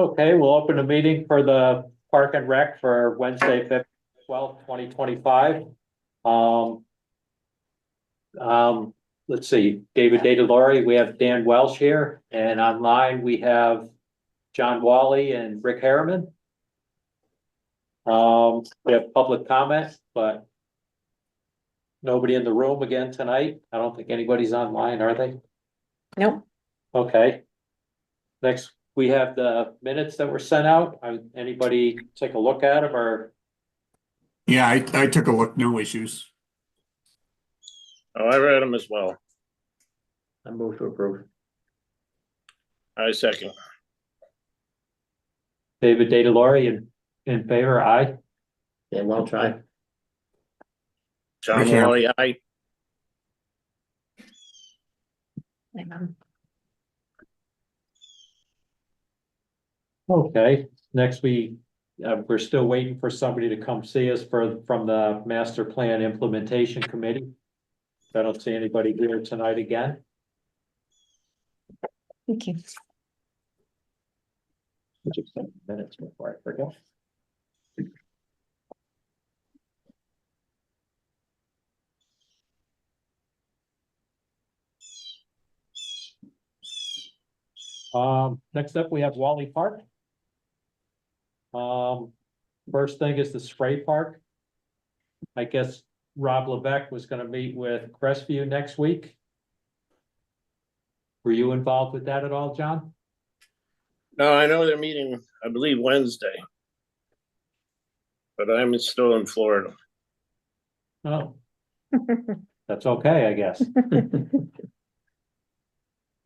Okay, we'll open the meeting for the Park and Rec for Wednesday, February 12th, 2025. Let's see, David DeLaury, we have Dan Welsh here, and online we have John Wally and Rick Harriman. We have public comment, but nobody in the room again tonight. I don't think anybody's online, are they? Nope. Okay. Next, we have the minutes that were sent out. Anybody take a look at them or? Yeah, I took a look, no issues. Oh, I read them as well. I move to approve. I second. David DeLaury in favor, aye. Yeah, well tried. John Rick Harriman. Wally, aye. Okay, next we're still waiting for somebody to come see us from the Master Plan Implementation Committee. I don't see anybody here tonight again. Thank you. Just 7 minutes before I forget. Next up, we have Wally Park. First thing is the spray park. I guess Rob Levesque was gonna meet with Crestview next week. Were you involved with that at all, John? No, I know they're meeting, I believe, Wednesday. But I'm still in Florida. Oh. That's okay, I guess.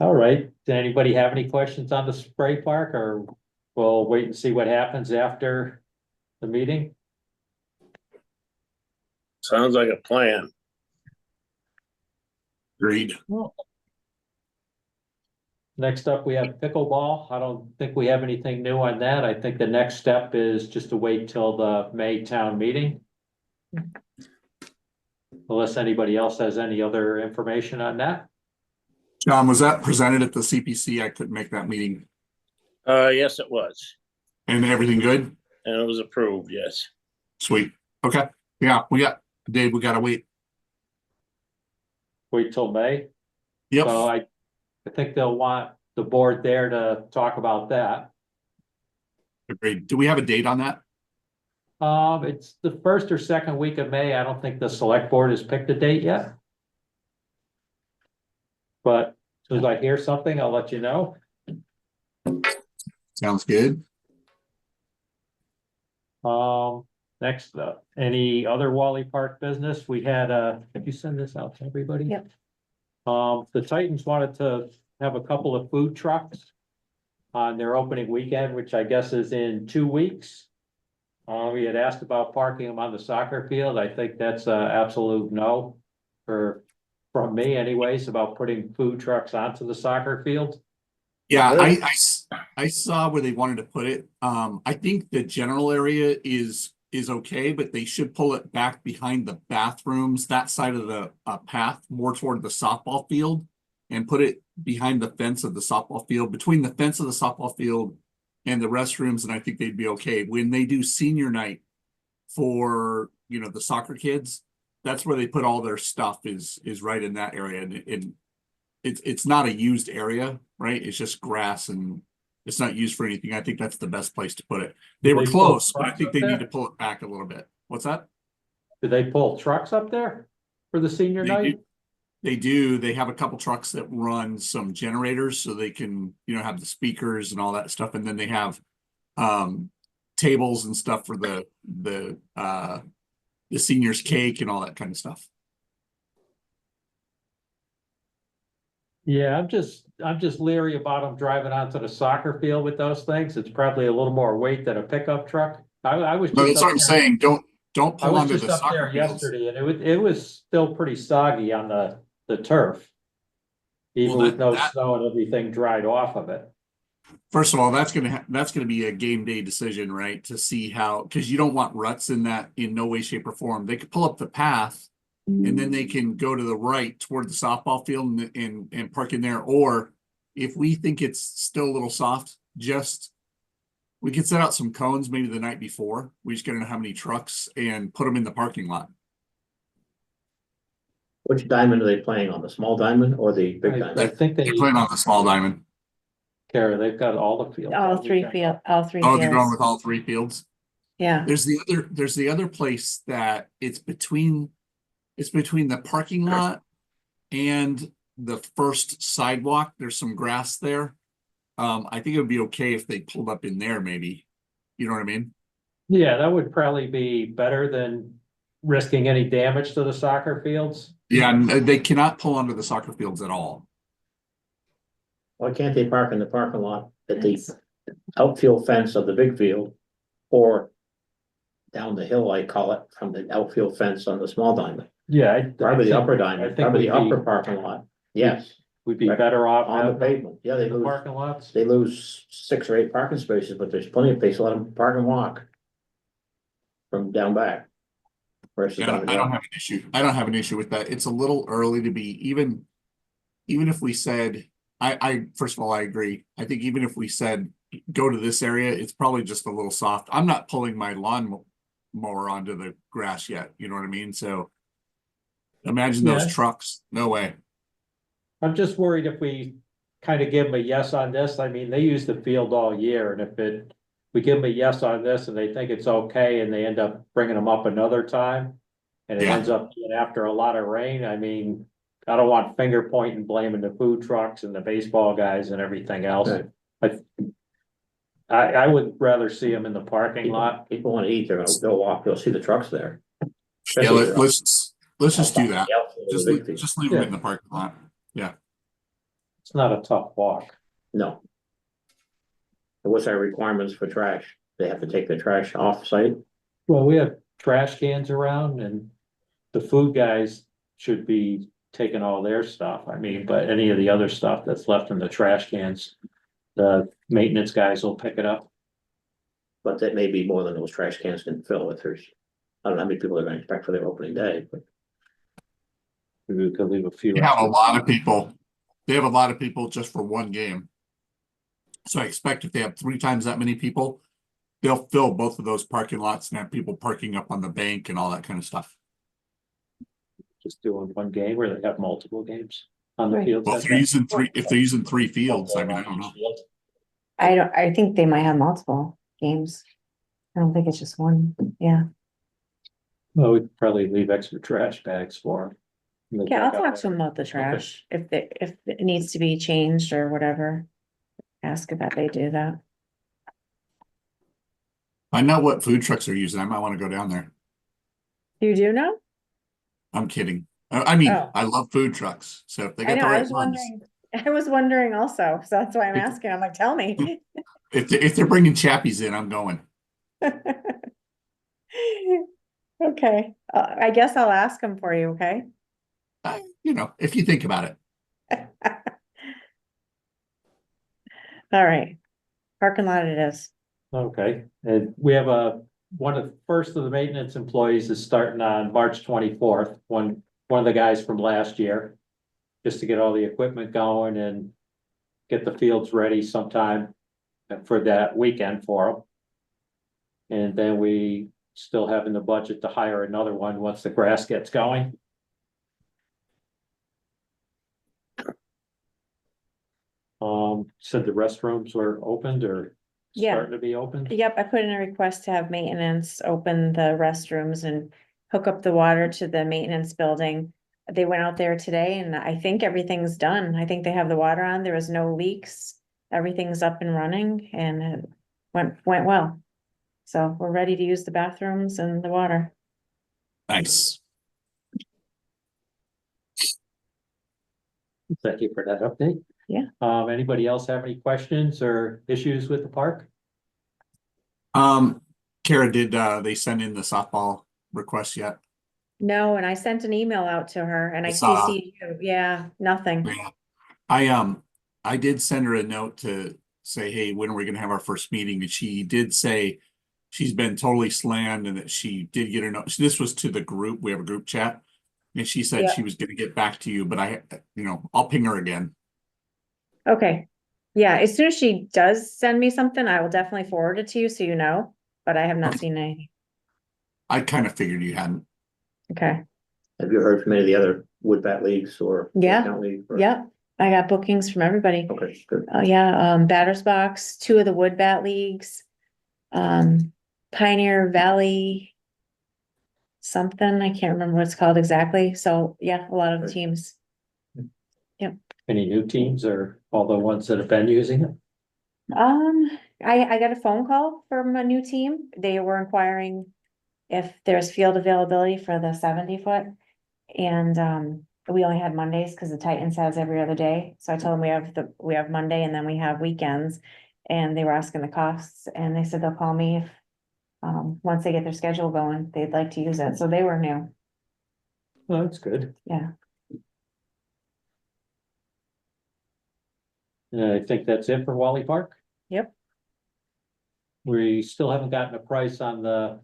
All right, did anybody have any questions on the spray park, or we'll wait and see what happens after the meeting? Sounds like a plan. Agreed. Next up, we have pickleball. I don't think we have anything new on that. I think the next step is just to wait till the May town meeting. Unless anybody else has any other information on that. John, was that presented at the CPC? I couldn't make that meeting. Yes, it was. And everything good? And it was approved, yes. Sweet. Okay. Yeah, Dave, we gotta wait. Wait till May. Yep. So I think they'll want the board there to talk about that. Agreed. Do we have a date on that? It's the first or second week of May. I don't think the select board has picked a date yet. But as soon as I hear something, I'll let you know. Sounds good. Next up, any other Wally Park business? We had, did you send this out to everybody? Yep. The Titans wanted to have a couple of food trucks on their opening weekend, which I guess is in 2 weeks. We had asked about parking them on the soccer field. I think that's a absolute no from me anyways, about putting food trucks onto the soccer field. Yeah, Really? I saw where they wanted to put it. I think the general area is okay, but they should pull it back behind the bathrooms, that side of the path, more toward the softball field, and put it behind the fence of the softball field, between the fence of the softball field and the restrooms, and I think they'd be okay. When they do senior night for, the soccer kids, that's where they put all their stuff is right in that area, and it's not a used area, right? It's just grass and it's not used for anything. I think that's the best place to put it. They were They pull close, but I trucks think up they there? need to pull it back a little bit. What's that? Do they pull trucks up there for the senior They night? They do. They have a couple trucks that run some generators so they can, have the speakers and all that stuff. And then they have tables and stuff for the seniors cake and all that kind of stuff. Yeah, I'm just leery about them driving onto the soccer field with those things. It's probably a little more weight than a pickup truck. I was No, just that's what I'm up there- saying. Don't I pull was onto just the up there soccer fields. yesterday and it was still pretty soggy on the turf. Even Well, with no that- snow and everything dried off of it. First of all, that's gonna be a game day decision, right? To see how, because you don't want ruts in that in no way, shape, or form. They could pull up the path and then they can go to the right toward the softball field and park in there. Or if we think it's still a little soft, just We could set out some cones maybe the night before. We just gotta know how many trucks and put them in the parking lot. Which diamond are they playing on? The small diamond or the big I diamond? think they They're need, playing on the small diamond. Kara, they've got all the fields. Oh, all weekend. all three Oh, they're going fields. with all three fields. Yeah, There's the other place that it's between the parking lot and the first sidewalk. There's some grass there. I think it would be okay if they pulled up in there, maybe. You know what I mean? Yeah, that would probably be better than risking any damage to the soccer fields. Yeah, and they cannot pull onto the soccer fields at all. why can't they park in the parking lot at the outfield fence of the big field? Or down the hill, I call it, from the outfield fence on the small diamond, Yeah. probably the upper I diamond, think probably the we'd be- upper parking lot, yes, We'd be better off on the having pavement, yeah, they the lose. parking lots. They lose 6 or 8 parking spaces, but there's plenty of space, let them park and walk. From down back. Versus Yeah, on the I don't hill. have an issue. I don't have an issue with that. It's a little early to be even if we said, I first of all, I agree. I think even if we said go to this area, it's probably just a little soft. I'm not pulling my lawn mower onto the grass yet. You know what I mean? So imagine those Yeah. trucks. No way. I'm just worried if we kind of give them a yes on this, I mean, they use the field all year, and we give them a yes on this and they think it's okay, and they end up bringing them up another time. And it Yeah. ends up being after a lot of rain, I mean, I don't want finger pointing, blaming the food trucks and the baseball guys and everything else. Right. I would rather see them in the parking lot. People wanna eat, they'll walk, they'll see the trucks there. Yeah, Especially let's just do that. the outfield of the big field. Just leave them Yeah. in the parking lot. It's not a tough walk. No. And what's our requirements for trash? They have to take the trash off site? Well, we have trash cans around, and the food guys should be taking all their stuff. I mean, but any of the other stuff that's left in the trash cans, the maintenance guys will pick it up. But that may be more than those trash cans can fill if there's, I don't know how many people they're gonna expect for their opening day, but. We could leave a few. You have a extra. lot of people. They have a lot of people just for one game. So I expect if they have 3 times that many people, they'll fill both of those parking lots and have people parking up on the bank and all that kind of stuff. Just doing one game where they have multiple games on the Right. field. Well, if they're using three fields, I mean, I don't know. I think they might have multiple games. I don't think it's just one, yeah. Well, we'd probably leave extra trash bags for them. Yeah, I'll talk to them about the trash, if it needs to be changed or whatever. Ask about they do that. Find out what food trucks are using. I might want to go down there. You do know? I'm kidding. I mean, Oh. I love food trucks. So if they I got know, the I right was ones, wondering, I was wondering also, so that's why I'm If- asking, I'm like, tell me. if they're bringing chappies in, I'm going. Okay, I guess I'll ask them for you, okay? You know, if you think about it. All right, parking lot it is. Okay, and we have one of the first of the maintenance employees is starting on March 24th. One of the guys from last year. Just to get all the equipment going and get the fields ready sometime for that weekend for them. And then we still have in the budget to hire another one once the grass gets going. Said the restrooms were opened or Yeah. starting to be opened? Yep, I put in a request to have maintenance open the restrooms and hook up the water to the maintenance building. They went out there today and I think everything's done. I think they have the water on. There was no leaks. Everything's up and running and it went well. So we're ready to use the bathrooms and the water. Nice. Thank you for that update. Yeah. Anybody else have any questions or issues with the park? Kara, did they send in the softball request yet? No, and I sent an email out to her and I I saw. CC'd you. Yeah, nothing. Yeah. I did send her a note to say, hey, when are we gonna have our first meeting? And she did say she's been totally slammed and that she did get her note. This was to the group. We have a group chat. And she said Yeah. she was gonna get back to you, but I'll ping her again. Okay. Yeah, as soon as she does send me something, I will definitely forward it to you so you know, but I have not Okay. seen anything. I kind of figured you hadn't. Okay, Have you heard from any of the other wood bat leagues or? Yeah. Town League or- yep, I got bookings from everybody. Okay, good. Oh, yeah, Batters Box, 2 of the Wood Bat Leagues. Pioneer Valley. Something, I can't remember what it's called exactly, so, yeah, a lot of the Right. teams. Any new teams or all the ones that have been using it? I got a phone call from a new team, they were inquiring if there's field availability for the 70-foot. And, we only had Mondays, cause the Titans has every other day, so I told them we have Monday and then we have weekends. And they were asking the costs, and they said they'll call me if, once they get their schedule going, they'd like to use it, so they were new, Well, that's good. yeah. I think that's it for Wally Park. Yep. We still haven't gotten a price on the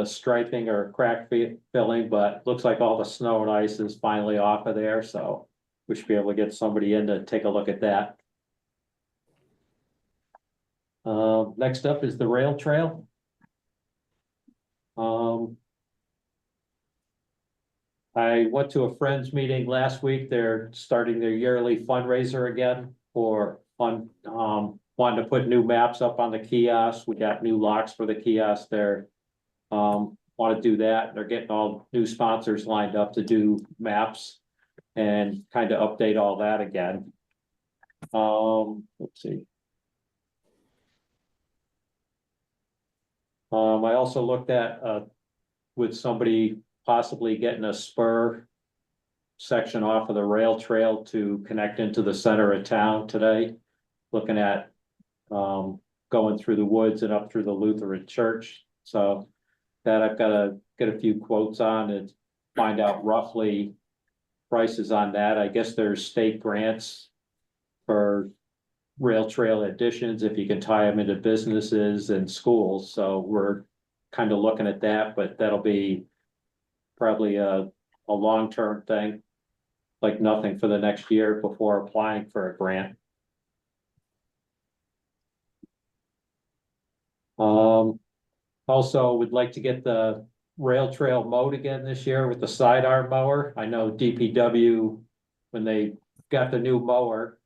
striping or crack filling, but looks like all the snow and ice is finally off of there, so we should be able to get somebody in to take a look at that. Next up is the rail trail. I went to a friend's meeting last week. They're starting their yearly fundraiser again for wanting to put new maps up on the kiosk. We got new locks for the kiosk there. Want to do that. They're getting all new sponsors lined up to do maps and kind of update all that again. Let's see. I also looked at, with somebody possibly getting a spur section off of the rail trail to connect into the center of town today. Looking at, going through the woods and up through the Lutheran church. So that I've got to get a few quotes on and find out roughly prices on that. I guess there's state grants for rail trail additions, if you can tie them into businesses and schools. So we're kind of looking at that, but that'll be probably a long-term thing, like nothing for the next year before applying for a grant. Also would like to get the rail trail mowed again this year with the sidearm mower. I know DPW, when they got the new mower,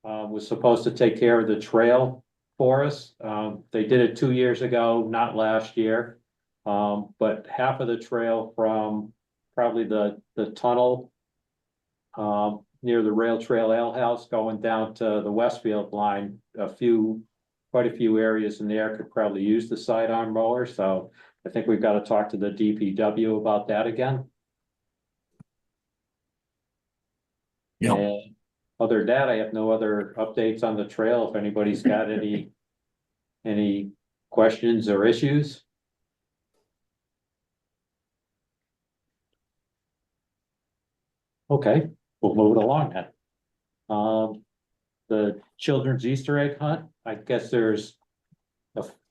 was supposed to take care of the trail for us. They did it 2 years ago, not last year. But half of the trail from probably the tunnel near the rail trail ale house going down to the Westfield line, quite a few areas in there could probably use the sidearm mower, so I think we've got to talk to the DPW about that again. Yep. And other than that, I have no other updates on the trail. If anybody's got any questions or issues. Okay, we'll move it along then. The children's Easter egg hunt, I guess there's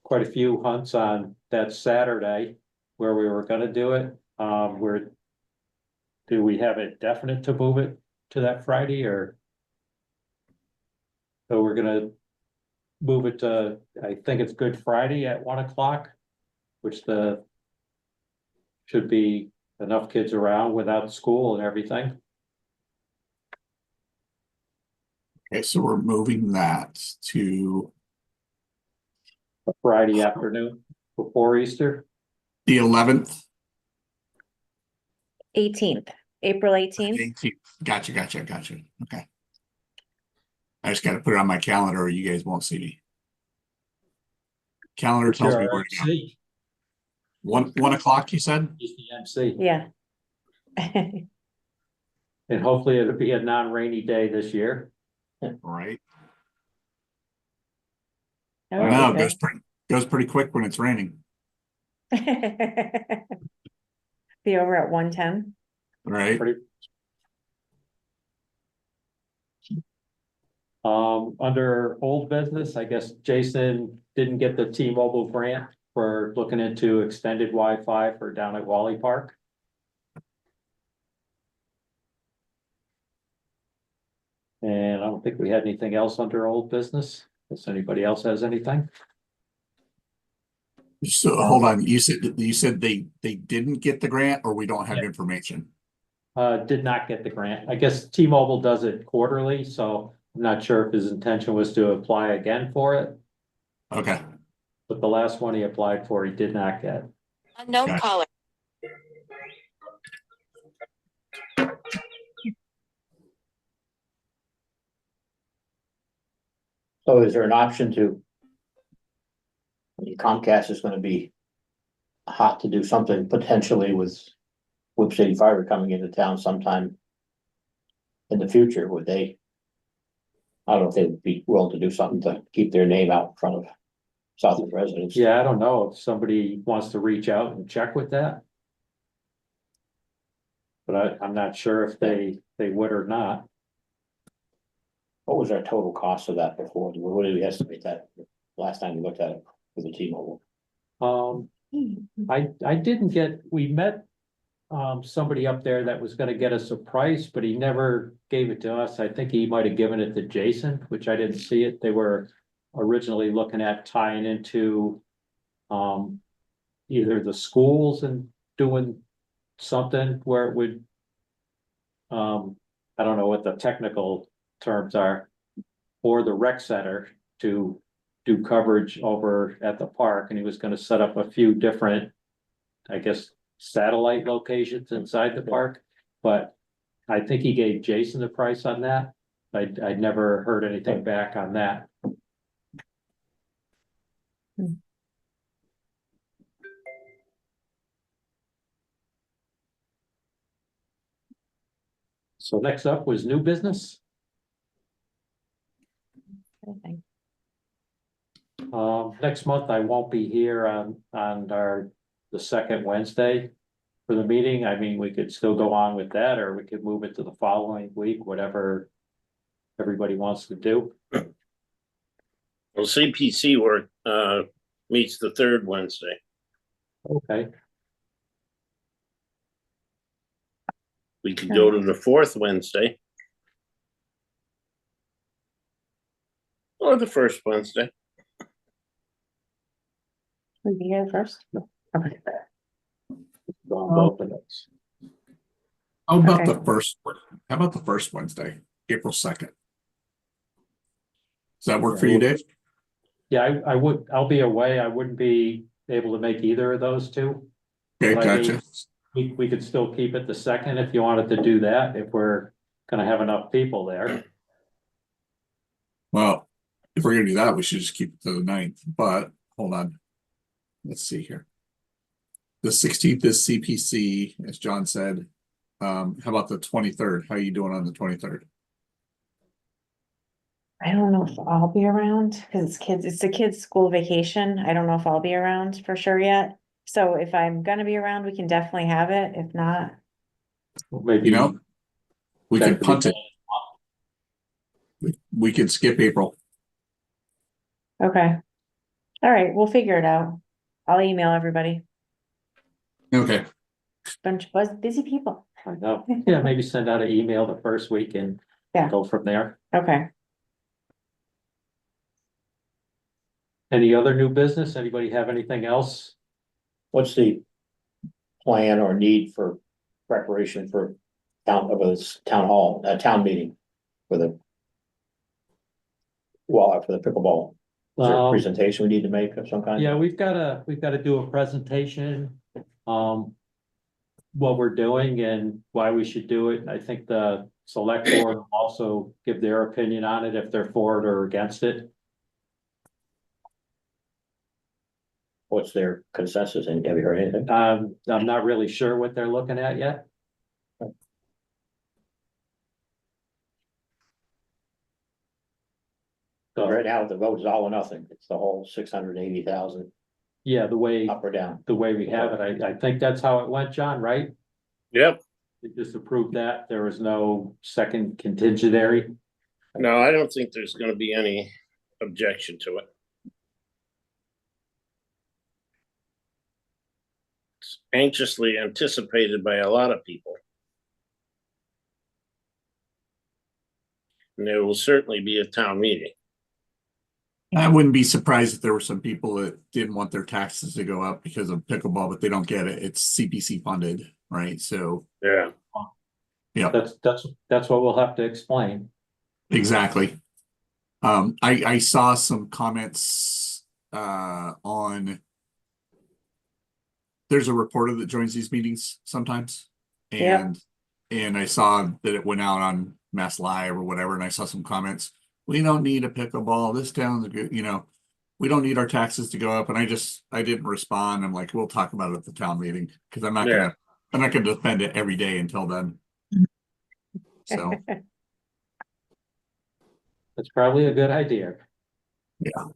quite a few hunts on that Saturday where we were gonna do it. Do we have it definite to move it to that Friday, or? So we're gonna move it to, I think it's Good Friday at 1 o'clock, which should be enough kids around without school and everything. Okay, so we're moving that to A Friday afternoon before Easter. the 11th. 18th, April 18th. 18th. Gotcha. Okay. I just got to put it on my calendar or you guys won't see me. Calendar tells me where to go. MC. 1 o'clock, you said? He's the MC. Yeah. And hopefully it'll be a non-rainy day this year. All right. That would No, be it goes pretty quick when it's raining. good. Be over at 1:10. Right. Pretty. Under old business, I guess Jason didn't get the T-Mobile grant for looking into extended Wi-Fi for down at Wally Park. And I don't think we had anything else under old business. If anybody else has anything? So hold on, you said they didn't get the grant or we don't have information? Did not get the grant. I guess T-Mobile does it quarterly, so I'm not sure if his intention was to apply again for it. Okay, But the last one he applied for, he did not get. Unknown Gotcha. caller. So is there an option to? Comcast is gonna be hot to do something potentially with Whip City Fiber coming into town sometime in the future, would they? I don't know if they'd be willing to do something to keep their name out in front of Southwood residents. Yeah, I don't know if somebody wants to reach out and check with that. But I'm not sure if they would or not. What was our total cost of that before? What did we estimate that last time we looked at it with the T-Mobile? I didn't get, we met. Somebody up there that was gonna get us a price, but he never gave it to us. I think he might have given it to Jason, which I didn't see it. They were originally looking at tying into. Either the schools and doing something where it would. I don't know what the technical terms are. Or the rec center to do coverage over at the park, and he was gonna set up a few different, I guess, satellite locations inside the park, but I think he gave Jason the price on that. I'd never heard anything back on that. So next up was new business. Next month I won't be here on the second Wednesday for the meeting. I mean, we could still go on with that, or we could move it to the following week, whatever everybody wants to do. Well, CPC work, meets the third Wednesday. Okay, We could go to the fourth Wednesday. Or the first Wednesday. We be here first? Okay. go on both of those. how about Okay. how about the first Wednesday, April 2nd? Does that work for you, Dave? Yeah, I'll be away. I wouldn't be able to make either of those two. Okay, But I gotcha. mean, we could still keep it the second if you wanted to do that, if we're gonna have enough people there. Well, if we're gonna do that, we should just keep it to the 9th, but hold on. Let's see here. The 16th is CPC, as John said. How about the 23rd? How are you doing on the 23rd? I don't know if I'll be around, cause it's the kids' school vacation. I don't know if I'll be around for sure yet. So if I'm gonna be around, we can definitely have it. If not, Maybe. You know, we that could could be punt it. We could skip April. okay. All right, we'll figure it out. I'll email everybody. Okay, Bunch of busy people. I know. Yeah, maybe send out an email the first week and Yeah. go from there. Okay. Any other new business? Anybody have anything else? What's the plan or need for preparation for town hall, town meeting for the for the pickleball? Is there a Um, presentation we need to make of some kind? Yeah, we've gotta do a presentation, what we're doing and why we should do it. I think the select board will also give their opinion on it, if they're for it or against it. What's their consensus, and have you heard anything? I'm not really sure what they're looking at yet. So, Right now, the vote is all or nothing, it's the whole 680,000 yeah, the way up or down. we have it, I think that's how it went, John, right? Yep. They just approved that, there was no second contingency. No, I don't think there's gonna be any objection to it. It's anxiously anticipated by a lot of people. and there will certainly be a town meeting. I wouldn't be surprised if there were some people that didn't want their taxes to go up because of pickleball, but they don't get it. It's CPC funded, right? So, Yeah, yeah, That's what we'll have to explain. exactly. I saw some comments on. There's a reporter that joins these meetings sometimes. Yep. And I saw that it went out on Mass Live or whatever, and I saw some comments. We don't need a pickleball. This town's good, we don't need our taxes to go up. And I didn't respond. I'm like, we'll talk about it at the town meeting because I'm not gonna defend it every day until then. So, It's probably a good idea. yeah.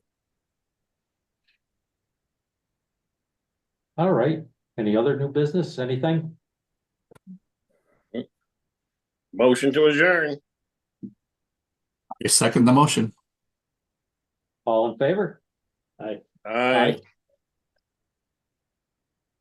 All right. Any other new business? Anything? motion to adjourn. I second the motion. All in favor? I Aye.